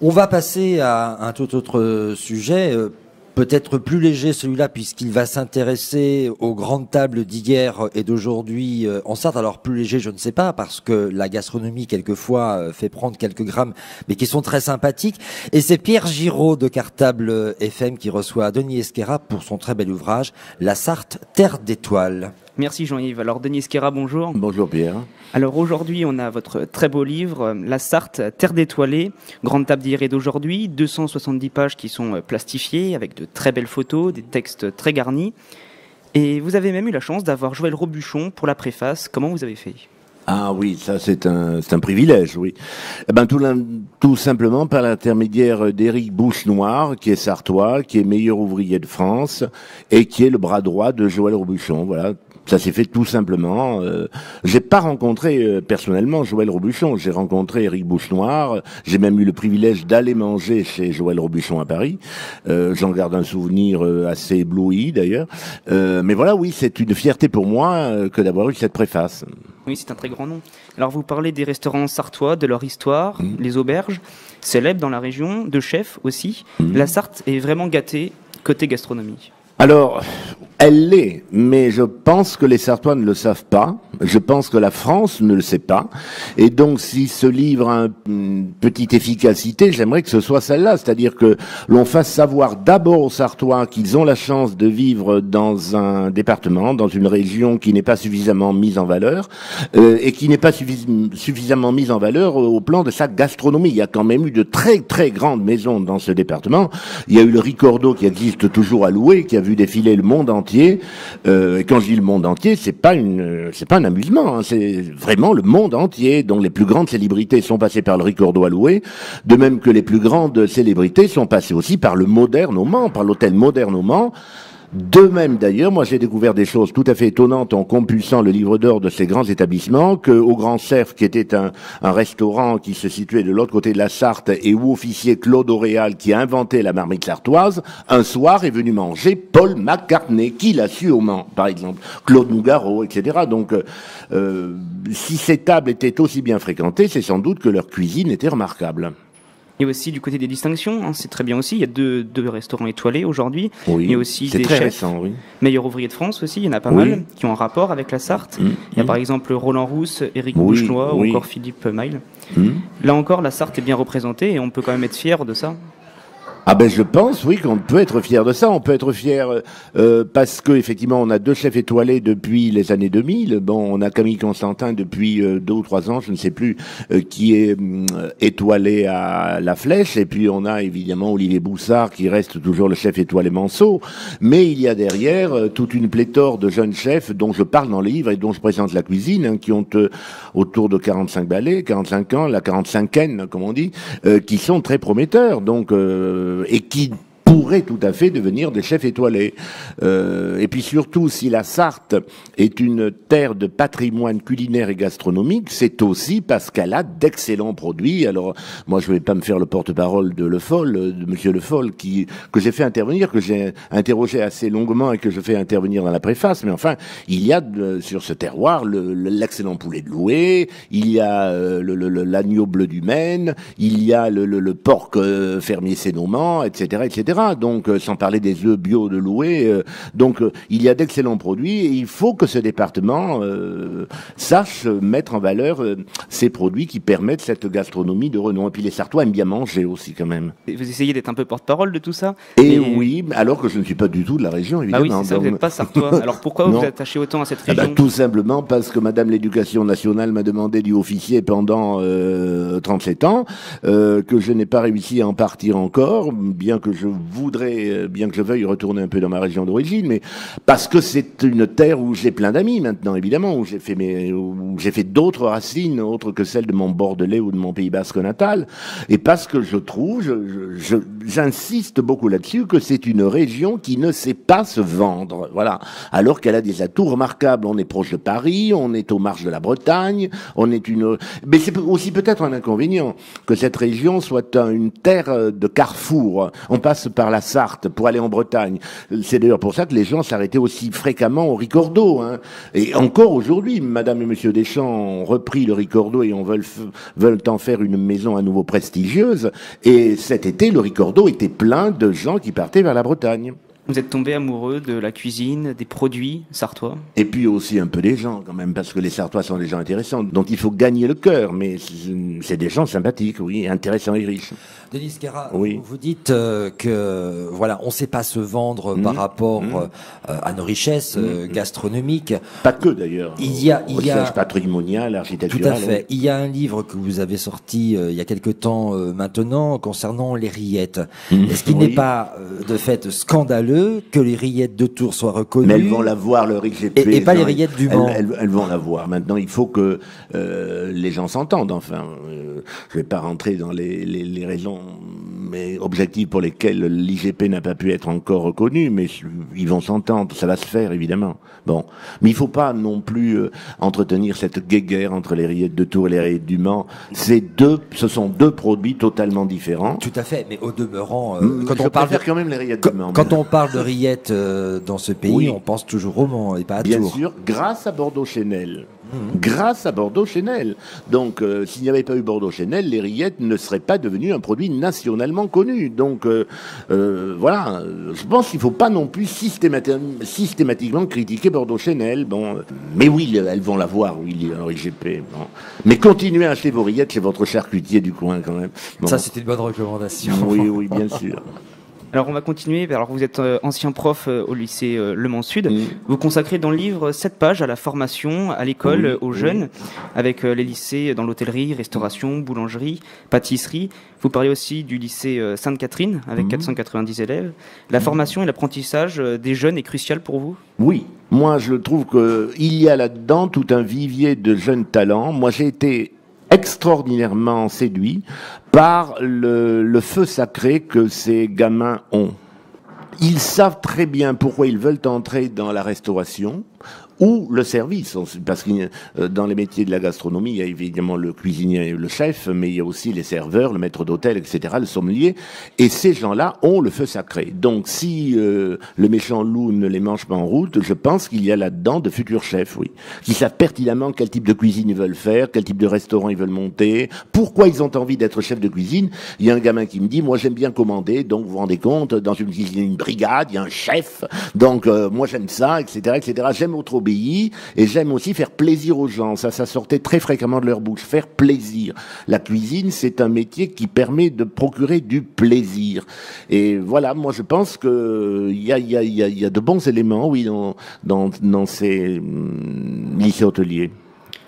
On va passer à un tout autre sujet, peut-être plus léger celui-là, puisqu'il va s'intéresser aux grandes tables d'hier et d'aujourd'hui en Sarthe. Alors plus léger, je ne sais pas, parce que la gastronomie, quelquefois, fait prendre quelques grammes, mais qui sont très sympathiques. Et c'est Pierre Giraud de Cartable FM qui reçoit Denis Esquerra pour son très bel ouvrage « La Sarthe, terre d'étoiles ». Merci Jean-Yves. Alors Denis Esquerra, bonjour. Bonjour Pierre. Alors aujourd'hui, on a votre très beau livre, La Sarthe, terre d'étoilés, grande table d'hier et d'aujourd'hui, 270 pages qui sont plastifiées avec de très belles photos, des textes très garnis. Et vous avez même eu la chance d'avoir Joël Robuchon pour la préface. Comment vous avez fait ? Ah oui, ça c'est un privilège, oui. Eh ben tout simplement par l'intermédiaire d'Éric Bouchenoir, qui est sartois, qui est meilleur ouvrier de France et qui est le bras droit de Joël Robuchon. Voilà. Ça s'est fait tout simplement. J'ai pas rencontré personnellement Joël Robuchon. J'ai rencontré Éric Bouchenoir. J'ai même eu le privilège d'aller manger chez Joël Robuchon à Paris. J'en garde un souvenir assez ébloui d'ailleurs. Mais voilà, oui, c'est une fierté pour moi que d'avoir eu cette préface. Oui, c'est un très grand nom. Alors vous parlez des restaurants sartois, de leur histoire, les auberges, célèbres dans la région, de chefs aussi. La Sarthe est vraiment gâtée côté gastronomie. Alors, elle l'est, mais je pense que les Sartois ne le savent pas. Je pense que la France ne le sait pas. Et donc, si ce livre a une petite efficacité, j'aimerais que ce soit celle-là. C'est-à-dire que l'on fasse savoir d'abord aux Sartois qu'ils ont la chance de vivre dans un département, dans une région qui n'est pas suffisamment mise en valeur, et qui n'est pas suffisamment mise en valeur au plan de sa gastronomie. Il y a quand même eu de très, très grandes maisons dans ce département. Il y a eu le Ricordo qui existe toujours à Loué, qui a vu défiler le monde entier. Et quand je dis le monde entier, c'est pas un amusement, hein, c'est vraiment le monde entier, dont les plus grandes célébrités sont passées par le Ricordo à Loué, de même que les plus grandes célébrités sont passées aussi par le Moderne au Mans, par l'hôtel Moderne au Mans. De même d'ailleurs, moi j'ai découvert des choses tout à fait étonnantes en compulsant le livre d'or de ces grands établissements, que au Grand Cerf, qui était un restaurant qui se situait de l'autre côté de la Sarthe et où officiait Claude Auréal, qui a inventé la marmite sartoise, un soir est venu manger Paul McCartney, qui l'a su au Mans, par exemple, Claude Nougaro, etc. Donc, si ces tables étaient aussi bien fréquentées, c'est sans doute que leur cuisine était remarquable. Et aussi du côté des distinctions, hein, c'est très bien aussi. Il y a deux restaurants étoilés aujourd'hui. Oui, il y a aussi des très chefs récent, oui. meilleurs ouvriers de France aussi. Il y en a pas mal qui ont un rapport avec la Sarthe. Il y a par exemple Roland Rousse, Éric Bouchenois ou encore Philippe Maille. Là encore, la Sarthe est bien représentée et on peut quand même être fier de ça. Ah ben je pense oui qu'on peut être fier de ça. On peut être fier parce que effectivement on a deux chefs étoilés depuis les années 2000. Bon, on a Camille Constantin depuis 2 ou 3 ans, je ne sais plus, qui est étoilé à La Flèche. Et puis on a évidemment Olivier Boussard qui reste toujours le chef étoilé Manceau. Mais il y a derrière toute une pléthore de jeunes chefs dont je parle dans le livre et dont je présente la cuisine, hein, qui ont autour de 45 balais, 45 ans, la 45aine comme on dit, qui sont très prometteurs. Donc et qui pourraient tout à fait devenir des chefs étoilés. Et puis surtout, si la Sarthe est une terre de patrimoine culinaire et gastronomique, c'est aussi parce qu'elle a d'excellents produits. Alors, moi, je vais pas me faire le porte-parole de Le Foll, de Monsieur Le Foll, que j'ai fait intervenir, que j'ai interrogé assez longuement et que je fais intervenir dans la préface. Mais enfin, il y a sur ce terroir l'excellent poulet de Loué, il y a l'agneau bleu du Maine, il y a le porc fermier sénoman, etc., etc. Donc, sans parler des œufs bio de Loué. Donc, il y a d'excellents produits et il faut que ce département sache mettre en valeur ces produits qui permettent cette gastronomie de renom. Et puis, les Sartois aiment bien manger aussi, quand même. Et vous essayez d'être un peu porte-parole de tout ça ? Et oui, alors que je ne suis pas du tout de la région, évidemment. Ah oui, c'est ça, vous n'êtes pas Sartois. Alors, pourquoi vous vous attachez autant à cette région ? Tout simplement parce que Madame l'Éducation nationale m'a demandé d'y officier pendant 37 ans, que je n'ai pas réussi à en partir encore, bien que je veuille retourner un peu dans ma région d'origine, mais parce que c'est une terre où j'ai plein d'amis maintenant, évidemment, où j'ai fait d'autres racines, autres que celles de mon Bordelais ou de mon Pays Basque natal, et parce que je trouve, j'insiste beaucoup là-dessus, que c'est une région qui ne sait pas se vendre, voilà, alors qu'elle a des atouts remarquables. On est proche de Paris, on est aux marges de la Bretagne, mais c'est aussi peut-être un inconvénient que cette région soit une terre de carrefour. On passe par par la Sarthe pour aller en Bretagne. C'est d'ailleurs pour ça que les gens s'arrêtaient aussi fréquemment au Ricordo. Hein. Et encore aujourd'hui, Madame et Monsieur Deschamps ont repris le Ricordo et veulent en faire une maison à nouveau prestigieuse. Et cet été, le Ricordo était plein de gens qui partaient vers la Bretagne. Vous êtes tombé amoureux de la cuisine, des produits sartois? Et puis aussi un peu des gens quand même, parce que les Sartois sont des gens intéressants. Donc il faut gagner le cœur, mais c'est des gens sympathiques, oui, intéressants et riches. Denis Guérin, oui. Vous dites que voilà, on ne sait pas se vendre par rapport à nos richesses gastronomiques. Pas que d'ailleurs. Il y a patrimonial, architectural. Tout à fait. Il y a un livre que vous avez sorti il y a quelque temps maintenant concernant les rillettes. Est-ce qu'il n'est pas de fait scandaleux que les rillettes de Tours soient reconnues? Mais elles vont la voir, le RIGP. Et pas les rillettes du Mans. Elles vont la voir. Maintenant, il faut que les gens s'entendent. Enfin, je vais pas rentrer dans les raisons mais objectives pour lesquelles l'IGP n'a pas pu être encore reconnu, mais ils vont s'entendre. Ça va se faire, évidemment. Bon. Mais il faut pas non plus entretenir cette guéguerre entre les rillettes de Tours et les rillettes du Mans. Ce sont deux produits totalement différents. Tout à fait. Mais au demeurant, quand on parle quand même les rillettes du Mans. Quand on parle de rillettes dans ce pays, on pense toujours au Mans et pas à Tours. Bien sûr, grâce à Bordeaux-Chenel. Grâce à Bordeaux-Chenel. Donc, s'il n'y avait pas eu Bordeaux-Chenel, les rillettes ne seraient pas devenues un produit nationalement connu. Donc, voilà. Je pense qu'il ne faut pas non plus systématiquement critiquer Bordeaux-Chenel. Bon, mais oui, elles vont la voir, oui, l'IGP. Bon. Mais continuez à acheter vos rillettes chez votre charcutier du coin, quand même. Bon. Ça, c'était une bonne recommandation. Oui, bien sûr. Alors on va continuer. Alors vous êtes ancien prof au lycée Le Mans Sud. Vous consacrez dans le livre 7 pages à la formation à l'école aux jeunes, avec les lycées dans l'hôtellerie, restauration, boulangerie, pâtisserie. Vous parlez aussi du lycée Sainte-Catherine avec 490 élèves. La formation et l'apprentissage des jeunes est crucial pour vous? Oui. Moi, je trouve qu'il y a là-dedans tout un vivier de jeunes talents. Moi, j'ai été extraordinairement séduit par le feu sacré que ces gamins ont. Ils savent très bien pourquoi ils veulent entrer dans la restauration ou le service, parce que dans les métiers de la gastronomie, il y a évidemment le cuisinier et le chef, mais il y a aussi les serveurs, le maître d'hôtel, etc., le sommelier, et ces gens-là ont le feu sacré. Donc si le méchant loup ne les mange pas en route, je pense qu'il y a là-dedans de futurs chefs, oui, qui savent pertinemment quel type de cuisine ils veulent faire, quel type de restaurant ils veulent monter, pourquoi ils ont envie d'être chef de cuisine. Il y a un gamin qui me dit, moi j'aime bien commander, donc vous vous rendez compte, dans une cuisine, une brigade, il y a un chef, donc moi j'aime ça, etc., etc., j'aime autre obéir, et j'aime aussi faire plaisir aux gens. Ça sortait très fréquemment de leur bouche. Faire plaisir. La cuisine, c'est un métier qui permet de procurer du plaisir. Et voilà, moi je pense que il y a de bons éléments, oui, dans ces lycées hôteliers.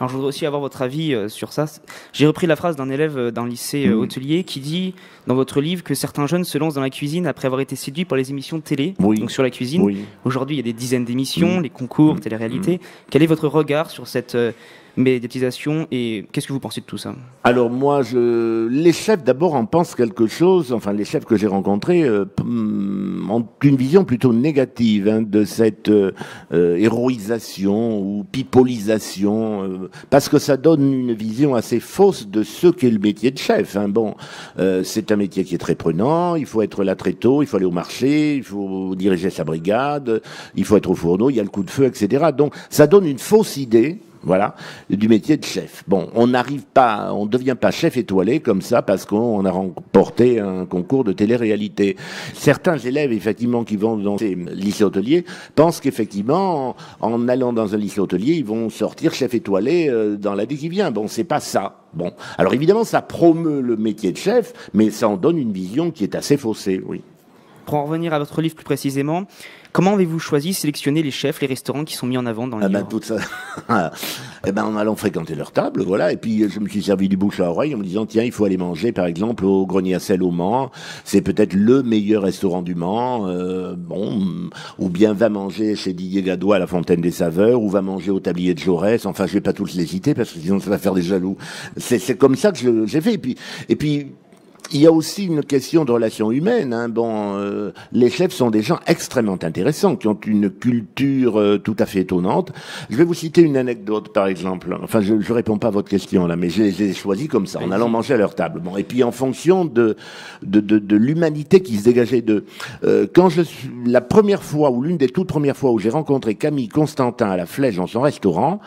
Alors je voudrais aussi avoir votre avis sur ça. J'ai repris la phrase d'un élève d'un lycée hôtelier qui dit dans votre livre que certains jeunes se lancent dans la cuisine après avoir été séduits par les émissions de télé, donc sur la cuisine. Aujourd'hui, il y a des dizaines d'émissions, les concours, télé-réalité. Quel est votre regard sur cette médiatisation et qu'est-ce que vous pensez de tout ça? Alors moi, les chefs d'abord en pensent quelque chose, enfin les chefs que j'ai rencontrés ont une vision plutôt négative de cette héroïsation ou pipolisation, parce que ça donne une vision assez fausse de ce qu'est le métier de chef. Bon, c'est un métier qui est très prenant, il faut être là très tôt, il faut aller au marché, il faut diriger sa brigade, il faut être au fourneau, il y a le coup de feu, etc. Donc ça donne une fausse idée, voilà, du métier de chef. Bon, on ne devient pas chef étoilé comme ça parce qu'on a remporté un concours de télé-réalité. Certains élèves, effectivement, qui vont dans ces lycées hôteliers, pensent qu'effectivement, en allant dans un lycée hôtelier, ils vont sortir chef étoilé dans l'année qui vient. Bon, c'est pas ça. Bon, alors évidemment, ça promeut le métier de chef, mais ça en donne une vision qui est assez faussée, oui. Pour en revenir à votre livre plus précisément, comment avez-vous choisi, sélectionné les chefs, les restaurants qui sont mis en avant dans le livre? Tout ça, en allant fréquenter leur table, voilà. Et puis je me suis servi du bouche à oreille en me disant tiens, il faut aller manger par exemple au Grenier à Sel au Mans. C'est peut-être le meilleur restaurant du Mans. Ou bien va manger chez Didier Gadois à la Fontaine des Saveurs, ou va manger au Tablier de Jaurès. Enfin, je vais pas tous les citer parce que sinon ça va faire des jaloux. C'est comme ça que j'ai fait. Et puis il y a aussi une question de relations humaines. Hein. Bon, les chefs sont des gens extrêmement intéressants, qui ont une culture tout à fait étonnante. Je vais vous citer une anecdote, par exemple. Enfin, je réponds pas à votre question là, mais je les ai choisis comme ça, en allant manger à leur table. Bon, et puis en fonction de l'humanité qui se dégageait d'eux. Quand la première fois ou l'une des toutes premières fois où j'ai rencontré Camille Constantin à la Flèche dans son restaurant,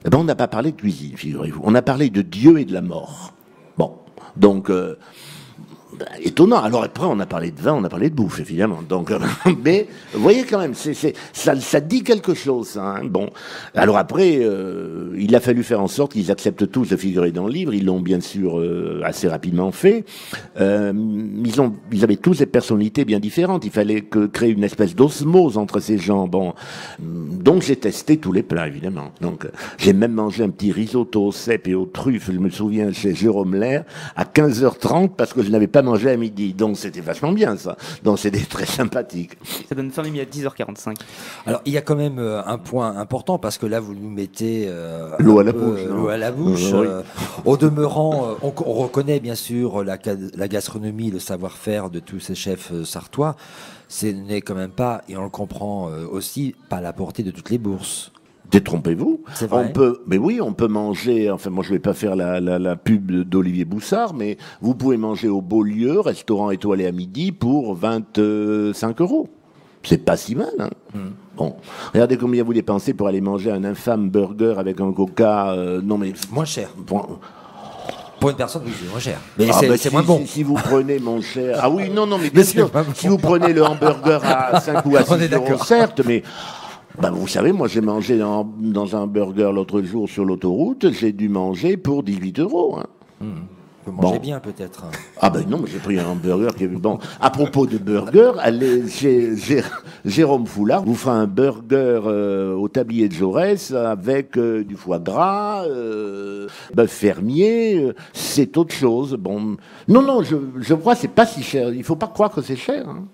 eh ben on n'a pas parlé de cuisine, figurez-vous. On a parlé de Dieu et de la mort. Bon, donc étonnant. Alors après, on a parlé de vin, on a parlé de bouffe, évidemment. Donc, mais vous voyez quand même, ça dit quelque chose. Hein. Bon, alors après, il a fallu faire en sorte qu'ils acceptent tous de figurer dans le livre. Ils l'ont bien sûr assez rapidement fait. Ils avaient tous des personnalités bien différentes. Il fallait créer une espèce d'osmose entre ces gens. Bon, donc j'ai testé tous les plats, évidemment. Donc, j'ai même mangé un petit risotto aux cèpes et aux truffes. Je me souviens chez Jérôme Lair à 15h30 parce que je n'avais pas mangé à midi. Donc c'était vachement bien ça. Donc c'était très sympathique. Ça donne fin à 10h45. Alors il y a quand même un point important parce que là vous nous mettez l'eau à la bouche. L'eau à la bouche. Oui. Au demeurant, on reconnaît bien sûr la gastronomie, le savoir-faire de tous ces chefs sartois. Ce n'est quand même pas, et on le comprend aussi, pas à la portée de toutes les bourses. Détrompez-vous. C'est vrai. Mais oui, on peut manger. Enfin, moi, je vais pas faire la pub d'Olivier Boussard, mais vous pouvez manger au Beaulieu, restaurant étoilé à midi, pour 25 €. C'est pas si mal, hein. Bon, regardez combien vous dépensez pour aller manger un infâme burger avec un coca. Non, mais moins cher. Pour une personne, oui, c'est moins cher. Mais c'est moins bon. Si vous prenez, mon cher. Ah oui, non, mais bien sûr. Si vous prenez le hamburger à 5 ou à 6 €, certes, mais. Ben, vous savez, moi j'ai mangé dans un burger l'autre jour sur l'autoroute, j'ai dû manger pour 18 €. Hein. Vous mangez bien peut-être. Ah ben non, j'ai pris un hamburger qui est bon. À propos de burger, allez chez Jérôme Foulard vous fera un burger au tablier de Jaurès avec du foie gras, bœuf fermier, c'est autre chose. Bon, non, je crois que c'est pas si cher. Il faut pas croire que c'est cher. Hein.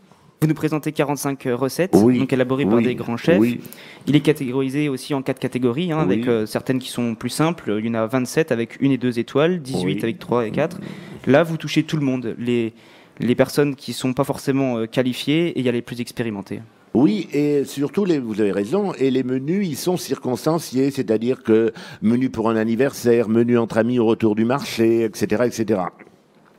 Vous nous présentez 45 recettes, donc élaborées par des grands chefs. Oui. Il est catégorisé aussi en 4 catégories, avec certaines qui sont plus simples. Il y en a 27 avec 1 et 2 étoiles, 18 avec 3 et 4. Là, vous touchez tout le monde, les personnes qui ne sont pas forcément qualifiées, et il y a les plus expérimentés. Oui, et surtout, vous avez raison, et les menus, ils sont circonstanciés, c'est-à-dire que menu pour un anniversaire, menu entre amis au retour du marché, etc., etc.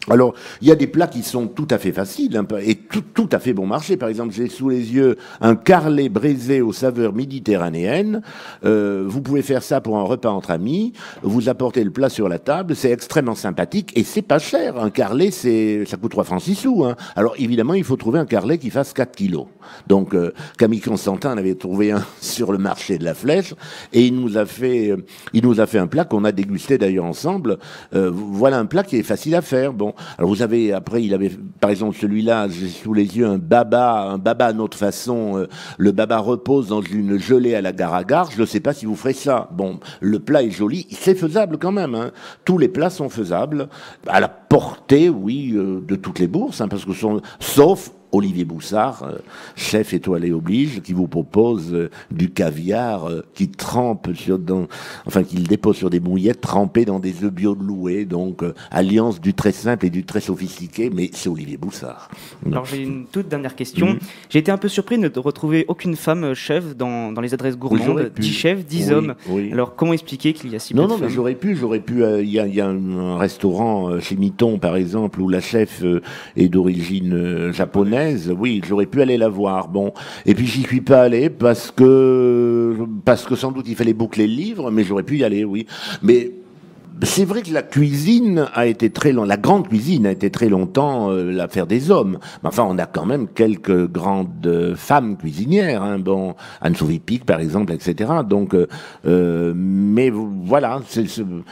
Alors, il y a des plats qui sont tout à fait faciles hein, et tout à fait bon marché. Par exemple, j'ai sous les yeux un carlet braisé aux saveurs méditerranéennes. Vous pouvez faire ça pour un repas entre amis. Vous apportez le plat sur la table. C'est extrêmement sympathique et c'est pas cher. Un carlet, ça coûte 3 francs 6 sous. Hein. Alors, évidemment, il faut trouver un carlet qui fasse 4 kilos. Donc, Camille Constantin en avait trouvé un sur le marché de la Flèche et il nous a fait un plat qu'on a dégusté d'ailleurs ensemble. Voilà un plat qui est facile à faire. Bon. Alors vous avez, après, il avait, par exemple, celui-là, j'ai sous les yeux un baba à notre façon. Le baba repose dans une gelée à la gare-à-gare. Je ne sais pas si vous ferez ça. Bon, le plat est joli, c'est faisable quand même. Hein. Tous les plats sont faisables. À la portée, oui, de toutes les bourses, hein, parce que sauf Olivier Boussard, chef étoilé oblige, qui vous propose du caviar qui qu'il dépose sur des mouillettes trempées dans des œufs bio de Loué, donc alliance du très simple et du très sophistiqué, mais c'est Olivier Boussard. Alors j'ai une toute dernière question. J'ai été un peu surpris de ne retrouver aucune femme chef dans les adresses gourmandes, 10 chefs, 10 hommes. Oui. Alors comment expliquer qu'il y a si peu de femmes ? Non, mais j'aurais pu. Il y a un restaurant chez Mitton, par exemple, où la chef est d'origine japonaise. Oui, j'aurais pu aller la voir. Bon, et puis j'y suis pas allé parce que sans doute il fallait boucler le livre, mais j'aurais pu y aller, oui. Mais c'est vrai que la cuisine a été la grande cuisine a été très longtemps l'affaire des hommes. Mais enfin, on a quand même quelques grandes femmes cuisinières, hein. Bon, Anne-Sophie Pic, par exemple, etc. Donc, mais voilà,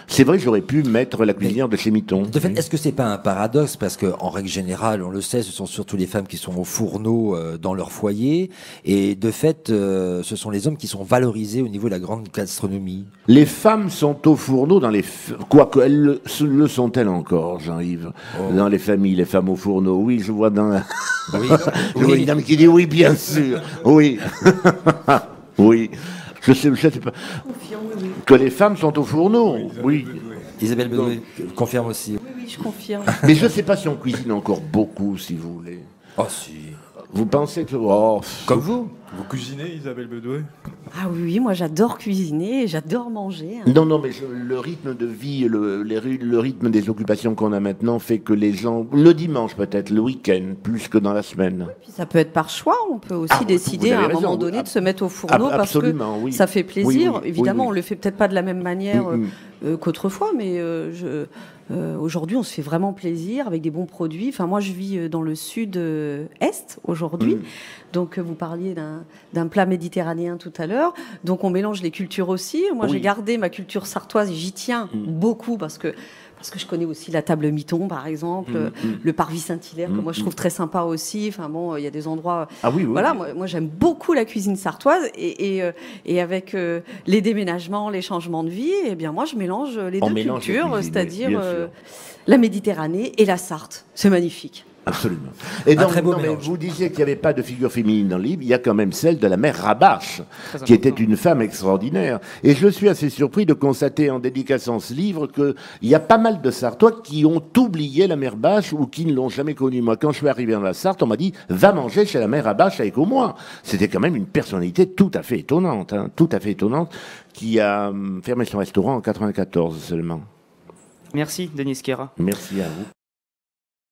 c'est vrai que j'aurais pu mettre la cuisinière de chez Mitton. De fait, est-ce que c'est pas un paradoxe parce que en règle générale, on le sait, ce sont surtout les femmes qui sont au fourneau dans leur foyer, et de fait, ce sont les hommes qui sont valorisés au niveau de la grande gastronomie. Les femmes sont au fourneau dans les quoique, elles le sont-elles encore, Jean-Yves, dans les familles, les femmes au fourneau? Oui, je vois dans je vois une dame qui dit oui, bien sûr. Oui. Oui. Je sais pas. Que les femmes sont au fourneau. Oui. Isabelle Bedoué confirme aussi. Oui, je confirme. Mais je ne sais pas si on cuisine encore beaucoup, si vous voulez. Oh si. Vous pensez que... Oh, Comme vous. Vous cuisinez, Isabelle Bedoué? Ah oui, moi j'adore cuisiner, j'adore manger. Non, non, mais le rythme de vie, le rythme des occupations qu'on a maintenant fait que les gens, le dimanche peut-être, le week-end, plus que dans la semaine. Puis ça peut être par choix, on peut aussi décider vous avez à un raison, moment donné de se mettre au fourneau parce que oui. ça fait plaisir. Oui, oui, Évidemment, oui, oui. on le fait peut-être pas de la même manière Mm, qu'autrefois, mais aujourd'hui, on se fait vraiment plaisir avec des bons produits. Enfin, moi, je vis dans le sud-est aujourd'hui. Donc, vous parliez d'un plat méditerranéen tout à l'heure. Donc, on mélange les cultures aussi. Moi, Oui. j'ai gardé ma culture sartoise et j'y tiens beaucoup parce que je connais aussi la table Miton, par exemple, le parvis Saint-Hilaire, que moi je trouve très sympa aussi. Enfin bon, il y a des endroits. Ah oui, oui. Voilà, oui. moi j'aime beaucoup la cuisine sartoise et avec les déménagements, les changements de vie, eh bien moi je mélange les On deux mélange les cultures, cuisines, c'est-à-dire bien sûr. la Méditerranée et la Sarthe. C'est magnifique. Absolument. Et donc, très beau non, mais mélange. vous disiez qu'il n'y avait pas de figure féminine dans le livre, il y a quand même celle de la mère Rabache, Très qui était important. une femme extraordinaire. Et je suis assez surpris de constater en dédicaçant ce livre qu'il y a pas mal de Sartois qui ont oublié la mère Bache ou qui ne l'ont jamais connue. Moi, quand je suis arrivé dans la Sarthe, on m'a dit « Va manger chez la mère Rabache avec au moins ». C'était quand même une personnalité tout à fait étonnante, tout à fait étonnante, qui a fermé son restaurant en 94 seulement. Merci, Denis Kera. Merci à vous.